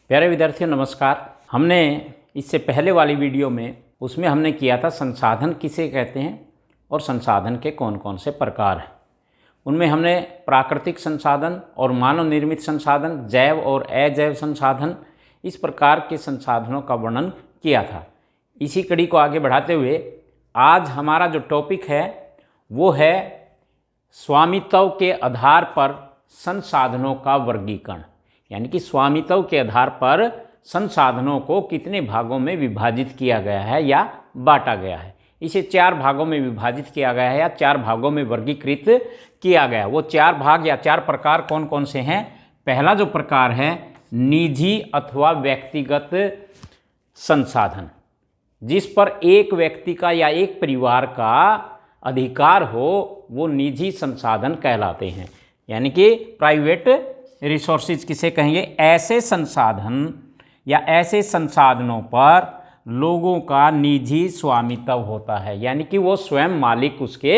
प्यारे विद्यार्थियों नमस्कार। हमने इससे पहले वाली वीडियो में उसमें हमने किया था संसाधन किसे कहते हैं और संसाधन के कौन कौन से प्रकार हैं। उनमें हमने प्राकृतिक संसाधन और मानव निर्मित संसाधन, जैव और अजैव संसाधन, इस प्रकार के संसाधनों का वर्णन किया था। इसी कड़ी को आगे बढ़ाते हुए आज हमारा जो टॉपिक है वो है स्वामित्व के आधार पर संसाधनों का वर्गीकरण, यानी कि स्वामित्व के आधार पर संसाधनों को कितने भागों में विभाजित किया गया है या बांटा गया है। इसे 4 भागों में विभाजित किया गया है या 4 भागों में वर्गीकृत किया गया। वो 4 भाग या 4 प्रकार कौन कौन से हैं? पहला जो प्रकार है निजी अथवा व्यक्तिगत संसाधन, जिस पर एक व्यक्ति का या एक परिवार का अधिकार हो, वो निजी संसाधन कहलाते हैं, यानी कि प्राइवेट रिसोर्सेज किसे कहेंगे? ऐसे संसाधन या ऐसे संसाधनों पर लोगों का निजी स्वामित्व होता है, यानी कि वो स्वयं मालिक उसके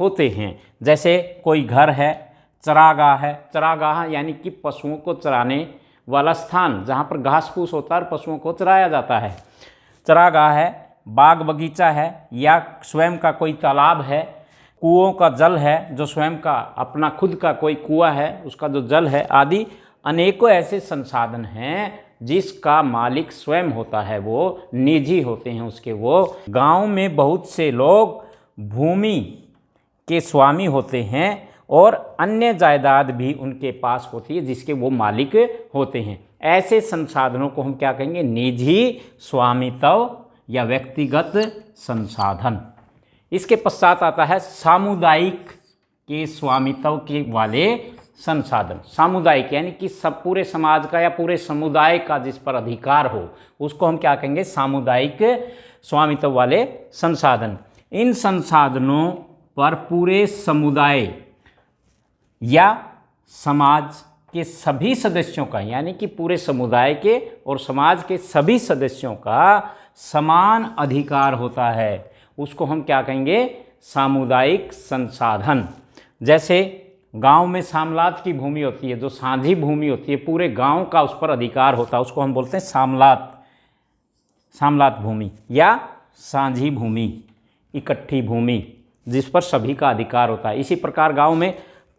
होते हैं। जैसे कोई घर है, चरागाह है, चरागाह यानी कि पशुओं को चराने वाला स्थान जहाँ पर घास फूस होता है और पशुओं को चराया जाता है, चरागाह है। बाग बगीचा है या स्वयं का कोई तालाब है, कुओं का जल है, जो स्वयं का अपना खुद का कोई कुआं है उसका जो जल है, आदि अनेकों ऐसे संसाधन हैं जिसका मालिक स्वयं होता है, वो निजी होते हैं उसके। वो गांव में बहुत से लोग भूमि के स्वामी होते हैं और अन्य जायदाद भी उनके पास होती है जिसके वो मालिक होते हैं। ऐसे संसाधनों को हम क्या कहेंगे? निजी स्वामित्व या व्यक्तिगत संसाधन। इसके पश्चात आता है सामुदायिक के स्वामित्व के वाले संसाधन। सामुदायिक यानी कि सब पूरे समाज का या पूरे समुदाय का जिस पर अधिकार हो, उसको हम क्या कहेंगे? सामुदायिक स्वामित्व वाले संसाधन। इन संसाधनों पर पूरे समुदाय या समाज के सभी सदस्यों का, यानी कि पूरे समुदाय के और समाज के सभी सदस्यों का समान अधिकार होता है, उसको हम क्या कहेंगे? सामुदायिक संसाधन। जैसे गांव में सामलात की भूमि होती है, जो साझी भूमि होती है, पूरे गांव का उस पर अधिकार होता है, उसको हम बोलते हैं सामलात भूमि या साझी भूमि, इकट्ठी भूमि जिस पर सभी का अधिकार होता है। इसी प्रकार गांव में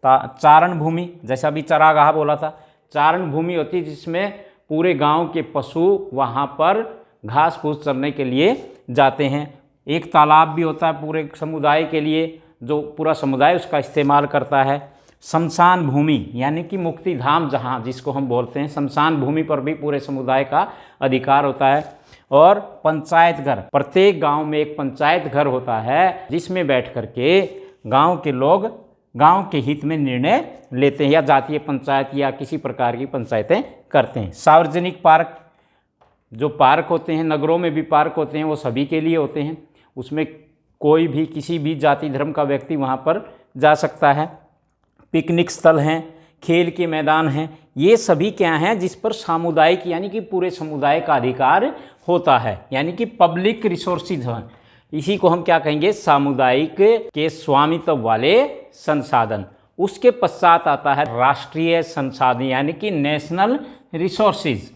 चारण भूमि, जैसा अभी चरागाह बोला था, चारण भूमि होती है जिसमें पूरे गांव के पशु वहां पर घास फूस चरने के लिए जाते हैं। एक तालाब भी होता है पूरे समुदाय के लिए, जो पूरा समुदाय उसका इस्तेमाल करता है। शमशान भूमि यानी कि मुक्ति धाम जहाँ जिसको हम बोलते हैं, शमशान भूमि पर भी पूरे समुदाय का अधिकार होता है। और पंचायत घर, प्रत्येक गांव में एक पंचायत घर होता है जिसमें बैठ करके गांव के लोग गांव के हित में निर्णय लेते हैं, या जातीय पंचायत या किसी प्रकार की पंचायतें करते हैं। सार्वजनिक पार्क, जो पार्क होते हैं, नगरों में भी पार्क होते हैं, वो सभी के लिए होते हैं, उसमें कोई भी किसी भी जाति धर्म का व्यक्ति वहाँ पर जा सकता है। पिकनिक स्थल हैं, खेल के मैदान हैं, ये सभी क्या हैं? जिस पर सामुदायिक यानी कि पूरे समुदाय का अधिकार होता है, यानी कि पब्लिक रिसोर्सेज हैं। इसी को हम क्या कहेंगे? सामुदायिक के स्वामित्व वाले संसाधन। उसके पश्चात आता है राष्ट्रीय संसाधन, यानी कि नेशनल रिसोर्सेज।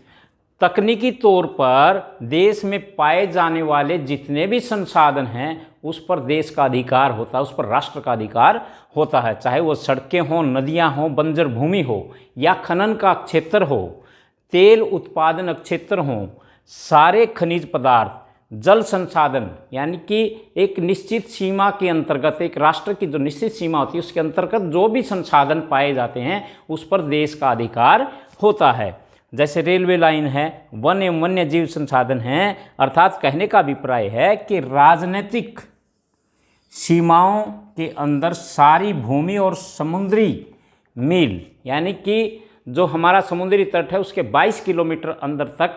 तकनीकी तौर पर देश में पाए जाने वाले जितने भी संसाधन हैं उस पर देश का अधिकार होता है, उस पर राष्ट्र का अधिकार होता है, चाहे वो सड़कें हों, नदियां हों, बंजर भूमि हो या खनन का क्षेत्र हो, तेल उत्पादन क्षेत्र हों, सारे खनिज पदार्थ, जल संसाधन, यानी कि एक निश्चित सीमा के अंतर्गत, एक राष्ट्र की जो निश्चित सीमा होती है उसके अंतर्गत जो भी संसाधन पाए जाते हैं उस पर देश का अधिकार होता है। जैसे रेलवे लाइन है, वन एवं वन्य जीव संसाधन हैं, अर्थात कहने का अभिप्राय है कि राजनीतिक सीमाओं के अंदर सारी भूमि और समुद्री मील, यानी कि जो हमारा समुद्री तट है उसके 22 किलोमीटर अंदर तक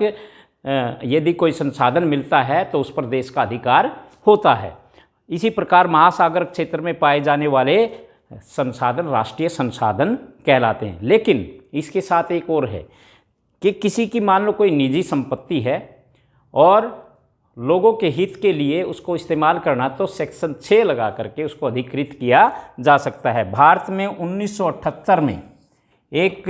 यदि कोई संसाधन मिलता है तो उस पर देश का अधिकार होता है। इसी प्रकार महासागर क्षेत्र में पाए जाने वाले संसाधन राष्ट्रीय संसाधन कहलाते हैं। लेकिन इसके साथ एक और है कि किसी की मान लो कोई निजी संपत्ति है और लोगों के हित के लिए उसको इस्तेमाल करना, तो सेक्शन 6 लगा करके उसको अधिकृत किया जा सकता है। भारत में 1978 में एक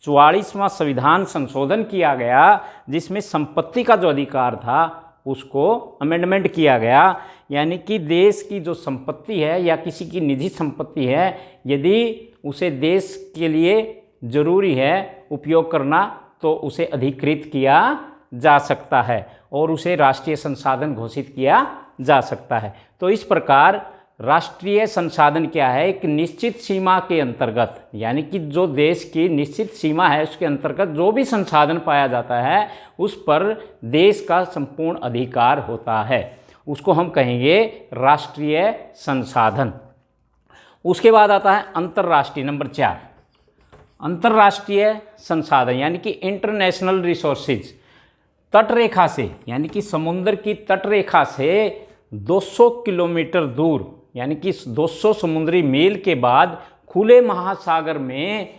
44वां संविधान संशोधन किया गया, जिसमें संपत्ति का जो अधिकार था उसको अमेंडमेंट किया गया। यानी कि देश की जो संपत्ति है या किसी की निजी संपत्ति है, यदि उसे देश के लिए ज़रूरी है उपयोग करना तो उसे अधिकृत किया जा सकता है और उसे राष्ट्रीय संसाधन घोषित किया जा सकता है। तो इस प्रकार राष्ट्रीय संसाधन क्या है, एक निश्चित सीमा के अंतर्गत, यानी कि जो देश की निश्चित सीमा है उसके अंतर्गत जो भी संसाधन पाया जाता है उस पर देश का संपूर्ण अधिकार होता है, उसको हम कहेंगे राष्ट्रीय संसाधन। उसके बाद आता है अंतर्राष्ट्रीय, नंबर 4, अंतर्राष्ट्रीय संसाधन यानी कि इंटरनेशनल रिसोर्सेज। तटरेखा से यानी कि समुद्र की तटरेखा से 200 किलोमीटर दूर यानी कि 200 समुद्री मील के बाद खुले महासागर में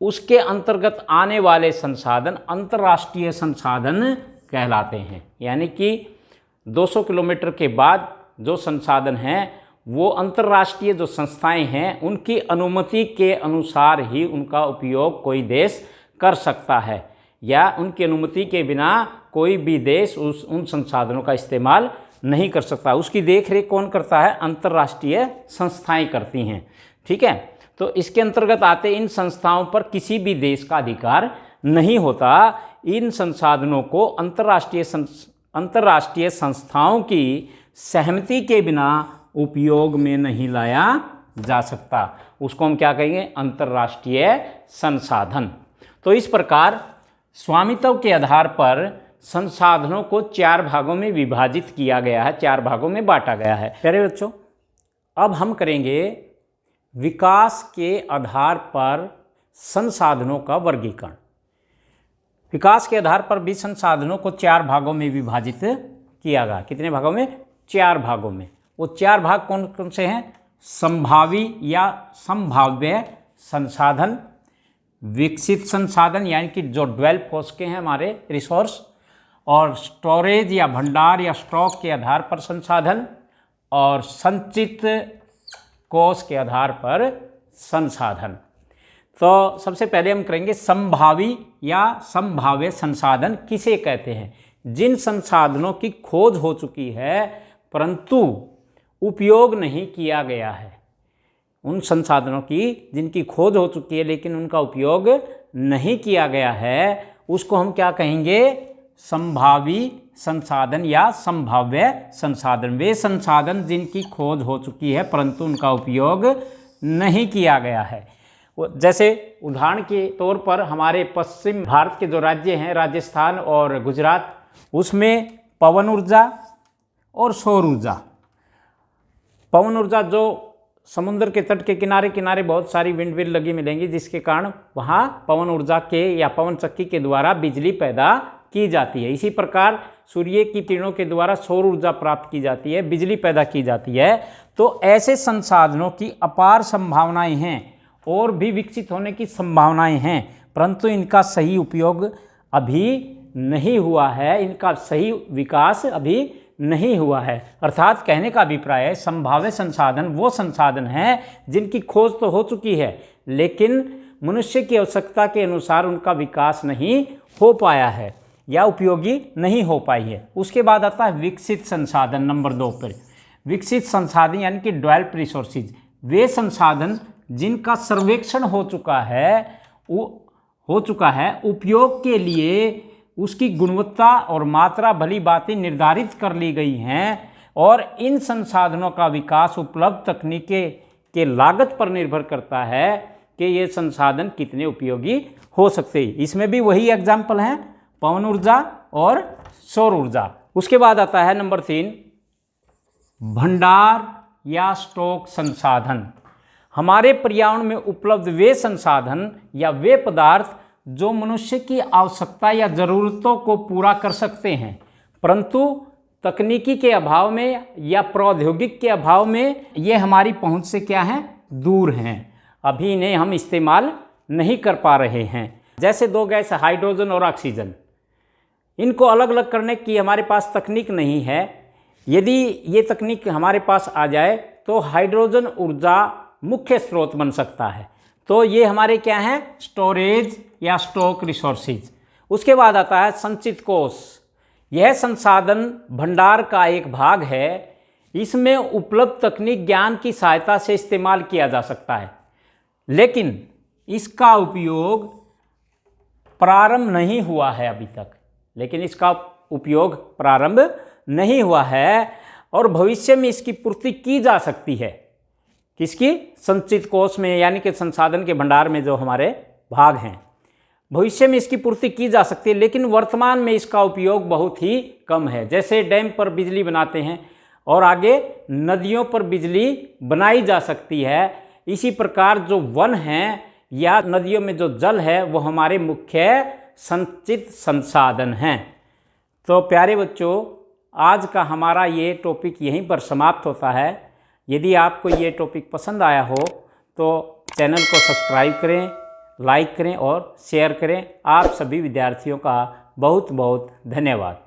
उसके अंतर्गत आने वाले संसाधन अंतर्राष्ट्रीय संसाधन कहलाते हैं। यानी कि 200 किलोमीटर के बाद जो संसाधन हैं वो अंतर्राष्ट्रीय जो संस्थाएं हैं उनकी अनुमति के अनुसार ही उनका उपयोग कोई देश कर सकता है, या उनकी अनुमति के बिना कोई भी देश उन संसाधनों का इस्तेमाल नहीं कर सकता। उसकी देखरेख कौन करता है, अंतर्राष्ट्रीय संस्थाएं करती हैं। ठीक है, तो इसके अंतर्गत आते इन संस्थाओं पर किसी भी देश का अधिकार नहीं होता। इन संसाधनों को अंतर्राष्ट्रीय संस्थाओं की सहमति के बिना उपयोग में नहीं लाया जा सकता। उसको हम क्या कहेंगे, अंतर्राष्ट्रीय संसाधन। तो इस प्रकार स्वामित्व के आधार पर संसाधनों को 4 भागों में विभाजित किया गया है, 4 भागों में बांटा गया है। प्यारे बच्चों, अब हम करेंगे विकास के आधार पर संसाधनों का वर्गीकरण। विकास के आधार पर भी संसाधनों को 4 भागों में विभाजित किया गया। कितने भागों में, 4 भागों में। वो 4 भाग कौन कौन से हैं, संभावी या संभाव्य संसाधन, विकसित संसाधन यानी कि जो डेवलप हो सके हैं हमारे रिसोर्स, और स्टोरेज या भंडार या स्टॉक के आधार पर संसाधन, और संचित कोष के आधार पर संसाधन। तो सबसे पहले हम करेंगे संभावी या संभाव्य संसाधन किसे कहते हैं, जिन संसाधनों की खोज हो चुकी है परंतु उपयोग नहीं किया गया है। उन संसाधनों की जिनकी खोज हो चुकी है लेकिन उनका उपयोग नहीं किया गया है, उसको हम क्या कहेंगे, संभावी संसाधन या संभाव्य संसाधन। वे संसाधन जिनकी खोज हो चुकी है परंतु उनका उपयोग नहीं किया गया है। जैसे उदाहरण के तौर पर हमारे पश्चिम भारत के जो राज्य हैं, राजस्थान और गुजरात, उसमें पवन ऊर्जा और सौर ऊर्जा। पवन ऊर्जा जो समुद्र के तट के किनारे किनारे बहुत सारी विंड मिल लगी मिलेंगी, जिसके कारण वहाँ पवन ऊर्जा के या पवन चक्की के द्वारा बिजली पैदा की जाती है। इसी प्रकार सूर्य की किरणों के द्वारा सौर ऊर्जा प्राप्त की जाती है, बिजली पैदा की जाती है। तो ऐसे संसाधनों की अपार संभावनाएं हैं और भी विकसित होने की संभावनाएं हैं, परंतु इनका सही उपयोग अभी नहीं हुआ है, इनका सही विकास अभी नहीं हुआ है। अर्थात कहने का अभिप्राय है संभाव्य संसाधन वो संसाधन हैं जिनकी खोज तो हो चुकी है लेकिन मनुष्य की आवश्यकता के अनुसार उनका विकास नहीं हो पाया है या उपयोगी नहीं हो पाई है। उसके बाद आता है विकसित संसाधन, नंबर 2 पर। विकसित संसाधन यानी कि डेवलप्ड रिसोर्सेज, वे संसाधन जिनका सर्वेक्षण हो चुका है, उपयोग के लिए उसकी गुणवत्ता और मात्रा भली भांति निर्धारित कर ली गई हैं, और इन संसाधनों का विकास उपलब्ध तकनीकें के लागत पर निर्भर करता है कि ये संसाधन कितने उपयोगी हो सकते हैं। इसमें भी वही एग्जाम्पल हैं, पवन ऊर्जा और सौर ऊर्जा। उसके बाद आता है नंबर 3, भंडार या स्टॉक संसाधन। हमारे पर्यावरण में उपलब्ध वे संसाधन या वे पदार्थ जो मनुष्य की आवश्यकता या ज़रूरतों को पूरा कर सकते हैं, परंतु तकनीकी के अभाव में या प्रौद्योगिक के अभाव में ये हमारी पहुंच से क्या हैं, दूर हैं। अभी इन्हें हम इस्तेमाल नहीं कर पा रहे हैं। जैसे 2 गैस हाइड्रोजन और ऑक्सीजन, इनको अलग अलग करने की हमारे पास तकनीक नहीं है। यदि ये तकनीक हमारे पास आ जाए तो हाइड्रोजन ऊर्जा मुख्य स्रोत बन सकता है, तो ये हमारे क्या हैं, स्टोरेज या स्टॉक रिसोर्सेज। उसके बाद आता है संचित कोष। यह संसाधन भंडार का एक भाग है। इसमें उपलब्ध तकनीक ज्ञान की सहायता से इस्तेमाल किया जा सकता है, लेकिन इसका उपयोग प्रारंभ नहीं हुआ है अभी तक, और भविष्य में इसकी पूर्ति की जा सकती है। किसकी? संचित कोष में, यानी कि संसाधन के भंडार में जो हमारे भाग हैं, भविष्य में इसकी पूर्ति की जा सकती है, लेकिन वर्तमान में इसका उपयोग बहुत ही कम है। जैसे डैम पर बिजली बनाते हैं और आगे नदियों पर बिजली बनाई जा सकती है, इसी प्रकार जो वन हैं या नदियों में जो जल है वो हमारे मुख्य संचित संसाधन हैं। तो प्यारे बच्चों, आज का हमारा ये टॉपिक यहीं पर समाप्त होता है। यदि आपको ये टॉपिक पसंद आया हो तो चैनल को सब्सक्राइब करें, लाइक करें और शेयर करें। आप सभी विद्यार्थियों का बहुत बहुत धन्यवाद।